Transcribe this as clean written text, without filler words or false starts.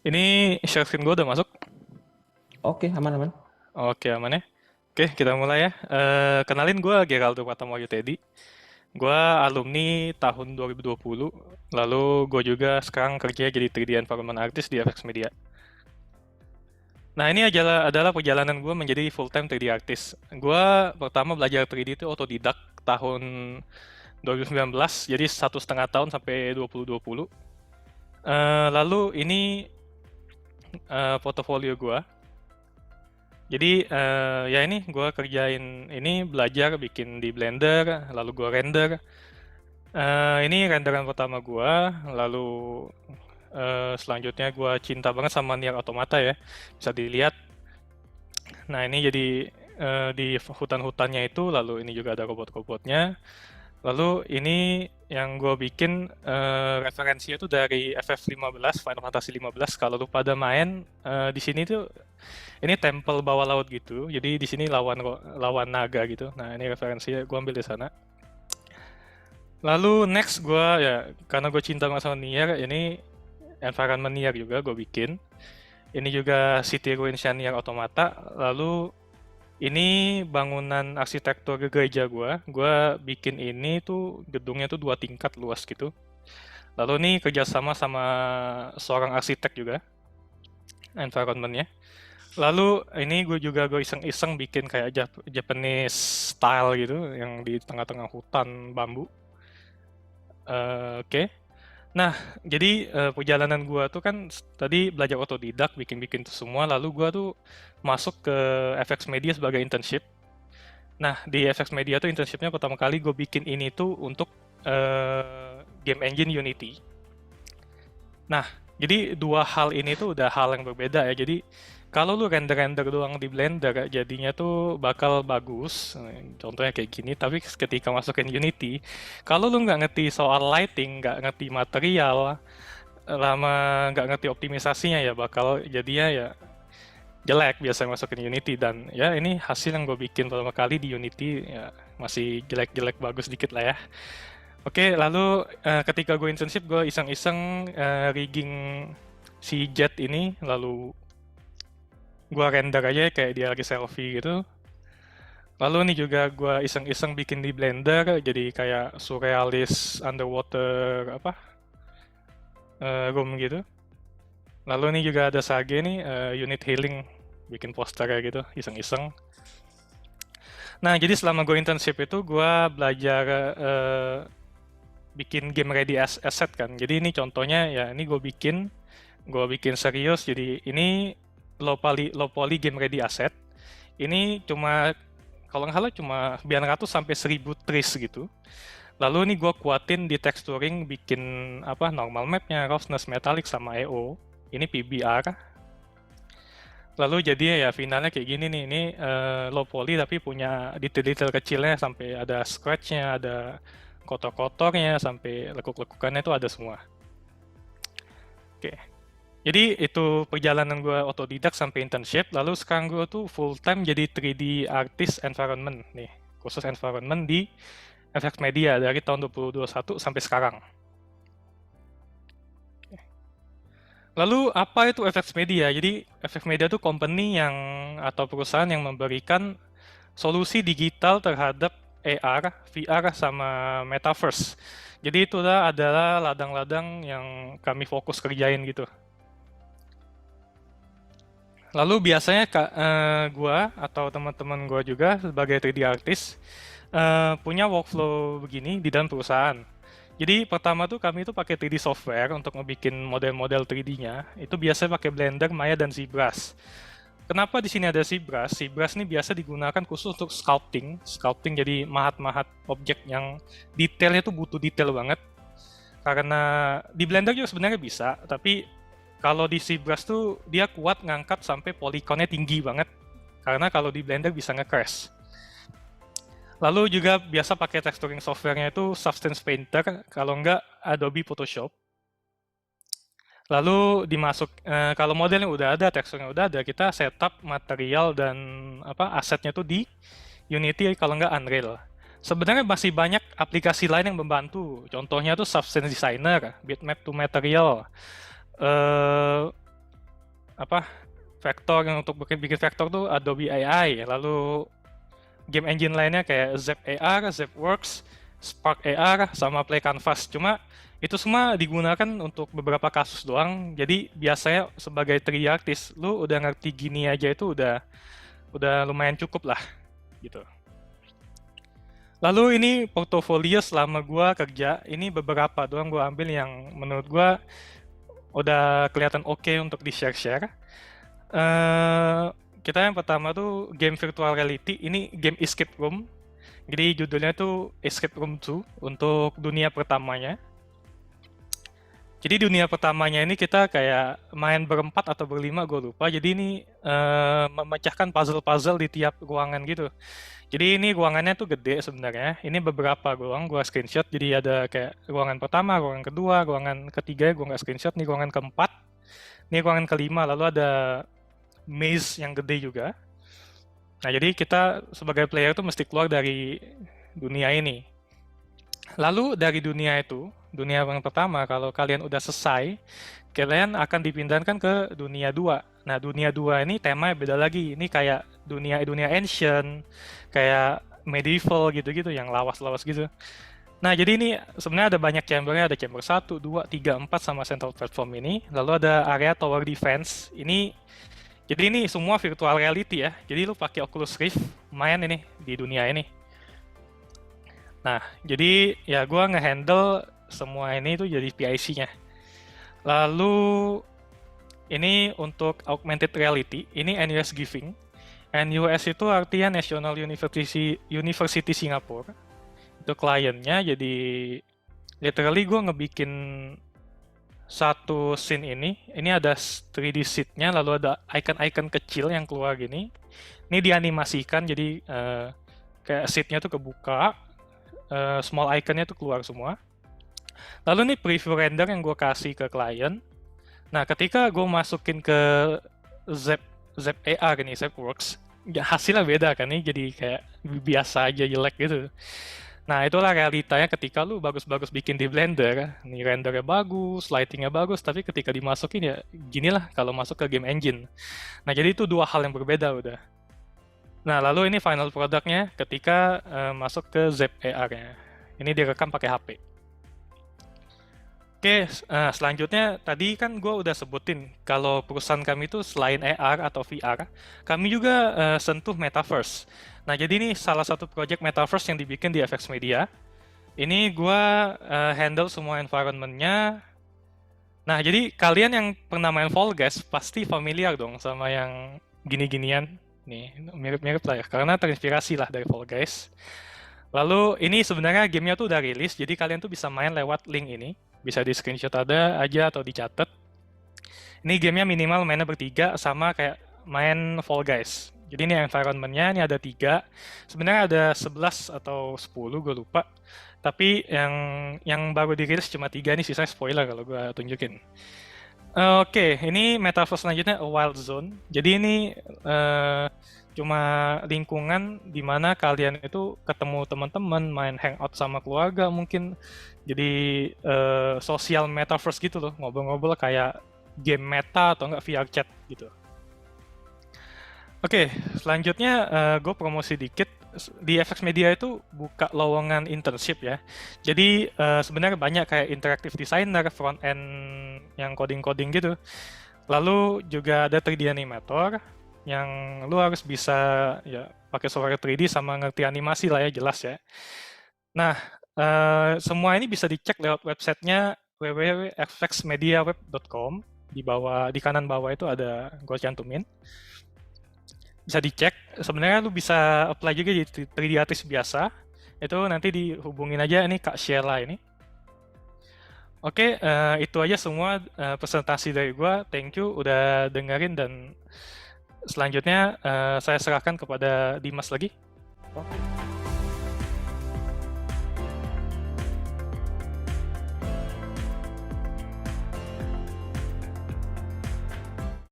Ini share screen gue udah masuk. Oke, aman-aman. Oke, aman ya. Oke, kita mulai ya. Kenalin gue Geraldo Pratama Teddy. Gue alumni tahun 2020. Lalu gue juga sekarang kerja jadi 3D Environment Artist di FX Media. Nah, ini adalah perjalanan gue menjadi full-time 3D artist. Gue pertama belajar 3D itu otodidak tahun 2019, jadi 1,5 tahun sampai 2020. Lalu ini portofolio gue. Jadi ya ini gue kerjain ini belajar bikin di Blender, lalu gue render. Ini renderan pertama gue, lalu selanjutnya gue cinta banget sama Nier Automata ya, bisa dilihat. Nah ini jadi di hutan-hutannya itu, lalu ini juga ada robot-robotnya. Lalu ini yang gue bikin referensinya itu dari FF15, Final Fantasy 15. Kalau lu pada main di sini tuh ini temple bawah laut gitu. Jadi di sini lawan lawan naga gitu. Nah, ini referensinya gue ambil di sana. Lalu next gue ya karena gue cinta sama Nier, ini environment Nier juga gue bikin. Ini juga City Ruins Nier Automata. Lalu ini bangunan arsitektur gereja gue. Gue bikin ini tuh gedungnya tuh 2 tingkat luas gitu. Lalu ini kerjasama sama seorang arsitek juga environmentnya. Lalu ini gue iseng-iseng bikin kayak Japanese style gitu yang di tengah-tengah hutan bambu. Oke. Nah, jadi perjalanan gue tuh kan tadi belajar otodidak, bikin-bikin itu semua. Lalu gue tuh masuk ke FX Media sebagai internship. Nah, di FX Media tuh internshipnya pertama kali gue bikin ini tuh untuk game engine Unity. Nah, jadi dua hal ini tuh udah hal yang berbeda ya. Jadi kalau lu render-render doang di Blender, jadinya tuh bakal bagus. Contohnya kayak gini. Tapi ketika masukin Unity, kalau lu nggak ngerti soal lighting, nggak ngerti material, lama nggak ngerti optimisasinya ya bakal jadinya ya jelek biasanya masukin Unity. Dan ya ini hasil yang gue bikin pertama kali di Unity ya masih jelek-jelek bagus dikit lah ya. Oke, lalu ketika gue internship, gue iseng-iseng rigging si jet ini, lalu gue render aja kayak dia lagi selfie gitu. Lalu ini juga gue iseng-iseng bikin di Blender, jadi kayak surrealis underwater apa room gitu. Lalu ini juga ada Sage nih, unit healing, bikin posternya gitu, iseng-iseng. Nah, jadi selama gue internship itu gue belajar bikin game ready asset kan. Jadi ini contohnya ya ini gue bikin serius. Jadi ini low poly game ready asset. Ini cuma kalau nggak salah cuma 900 sampai 1000 trees gitu. Lalu ini gue kuatin di texturing bikin apa normal mapnya, roughness, metallic sama EO. Ini PBR. Lalu jadinya ya finalnya kayak gini nih. Ini low poly tapi punya detail-detail kecilnya sampai ada scratch-nya, ada kotor-kotornya sampai lekuk-lekukannya itu ada semua. Oke. Jadi itu perjalanan gue otodidak sampai internship. Lalu sekarang gue tuh full time jadi 3D artist environment nih, khusus environment di FX Media dari tahun 2021 sampai sekarang. Lalu apa itu FX Media? Jadi FX Media itu company yang atau perusahaan yang memberikan solusi digital terhadap AR, VR, sama Metaverse. Jadi itu adalah ladang-ladang yang kami fokus kerjain gitu. Lalu biasanya gua atau teman-teman gua juga sebagai 3D artist punya workflow begini di dalam perusahaan. Jadi pertama tuh kami tuh pakai 3D software untuk ngebikin model-model 3D-nya. Itu biasanya pakai Blender, Maya, dan ZBrush. Kenapa di sini ada ZBrush? ZBrush ini biasa digunakan khusus untuk sculpting. Sculpting jadi mahat-mahat objek yang detailnya tuh butuh detail banget. Karena di Blender juga sebenarnya bisa, tapi kalau di ZBrush tuh dia kuat ngangkat sampai poligonnya tinggi banget. Karena kalau di Blender bisa nge-crash. Lalu juga biasa pakai texturing software-nya itu Substance Painter, kalau enggak Adobe Photoshop. Lalu kalau modelnya udah ada, teksturnya udah ada, kita setup material dan asetnya tuh di Unity kalau nggak Unreal. Sebenarnya masih banyak aplikasi lain yang membantu. Contohnya tuh Substance Designer, Bitmap to Material, apa vektor yang untuk bikin vektor tuh Adobe AI, lalu game engine lainnya kayak Zap AR, ZapWorks, Spark AR, sama Play Canvas. Cuma itu semua digunakan untuk beberapa kasus doang. Jadi biasanya sebagai 3D artist, lu udah ngerti gini aja itu udah lumayan cukup lah gitu. Lalu ini portofolio selama gua kerja, ini beberapa doang gua ambil yang menurut gua udah kelihatan oke untuk di-share-share. Kita yang pertama tuh game virtual reality, ini game Escape Room. Jadi judulnya tuh Escape Room 2 untuk dunia pertamanya. Jadi dunia pertamanya ini kita kayak main berempat atau berlima, gue lupa. Jadi ini memecahkan puzzle-puzzle di tiap ruangan gitu. Jadi ini ruangannya tuh gede sebenarnya. Ini beberapa ruang, gue screenshot. Jadi ada kayak ruangan pertama, ruangan kedua, ruangan ketiga, gue nggak screenshot. Ini ruangan keempat, ini ruangan kelima. Lalu ada maze yang gede juga. Nah, jadi kita sebagai player tuh mesti keluar dari dunia ini. Lalu dari dunia itu, dunia yang pertama, kalau kalian udah selesai, kalian akan dipindahkan ke dunia 2. Nah, dunia 2 ini temanya beda lagi. Ini kayak dunia ancient, kayak medieval gitu-gitu, yang lawas-lawas gitu. Nah, jadi ini sebenarnya ada banyak chambernya, ada chamber 1, 2, 3, 4 sama central platform ini. Lalu ada area tower defense. Jadi ini semua virtual reality ya. Jadi lu pakai Oculus Rift main ini di dunia ini. Nah, jadi ya gue nge-handle semua ini tuh jadi PIC-nya. Lalu ini untuk augmented reality, ini NUS Giving. NUS itu artinya National University Singapore. Itu kliennya, jadi literally gue ngebikin satu scene ini ada 3D seat-nya, lalu ada icon-icon kecil yang keluar gini. Ini dianimasikan, jadi kayak seat-nya tuh kebuka, small icon-nya tuh keluar semua. Lalu nih preview render yang gue kasih ke klien. Nah, ketika gue masukin ke Zap AR ini, ZapWorks, ya hasilnya beda kan nih, jadi kayak biasa aja, jelek gitu. Nah, itulah realitanya ketika lu bagus-bagus bikin di Blender, nih rendernya bagus, lightingnya bagus, tapi ketika dimasukin ya ginilah kalau masuk ke game engine. Nah, jadi itu dua hal yang berbeda udah. Nah, lalu ini final produknya ketika masuk ke Zap AR-nya. Ini direkam pakai HP. Oke, selanjutnya tadi kan gue udah sebutin kalau perusahaan kami itu selain AR atau VR, kami juga sentuh Metaverse. Nah, jadi ini salah satu project Metaverse yang dibikin di FX Media. Ini gue handle semua environment-nya. Nah, jadi kalian yang pernah main Fall Guys pasti familiar dong sama yang gini-ginian. Nih, mirip-mirip lah ya, karena terinspirasi lah dari Fall Guys. Lalu ini sebenarnya gamenya tuh udah rilis, jadi kalian tuh bisa main lewat link ini. Bisa di screenshot ada aja atau dicatat. Ini gamenya minimal mainnya bertiga, sama kayak main Fall Guys. Jadi ini environment-nya, ini ada 3. Sebenarnya ada 11 atau 10, gue lupa. Tapi yang baru dirilis cuma 3, ini sisanya spoiler kalau gue tunjukin. Oke, ini metaverse selanjutnya A Wild Zone. Jadi ini cuma lingkungan di mana kalian itu ketemu teman-teman, main hangout sama keluarga mungkin. Jadi sosial metaverse gitu loh, ngobrol-ngobrol kayak game meta atau enggak VR chat gitu. Oke, selanjutnya gue promosi dikit. Di FX Media itu buka lowongan internship ya. Jadi sebenarnya banyak kayak interactive designer, front end yang coding-coding gitu. Lalu juga ada 3D animator yang lu harus bisa ya pakai software 3D sama ngerti animasi lah ya, jelas ya. Nah, semua ini bisa dicek lewat websitenya www.fxmediaweb.com. Di kanan bawah itu ada gue cantumin. Bisa dicek, sebenarnya lu bisa apply juga di 3D artist biasa. Itu nanti dihubungin aja, ini Kak Sheila ini. Oke, itu aja semua presentasi dari gua. Thank you udah dengerin, dan selanjutnya saya serahkan kepada Dimas lagi. Oke.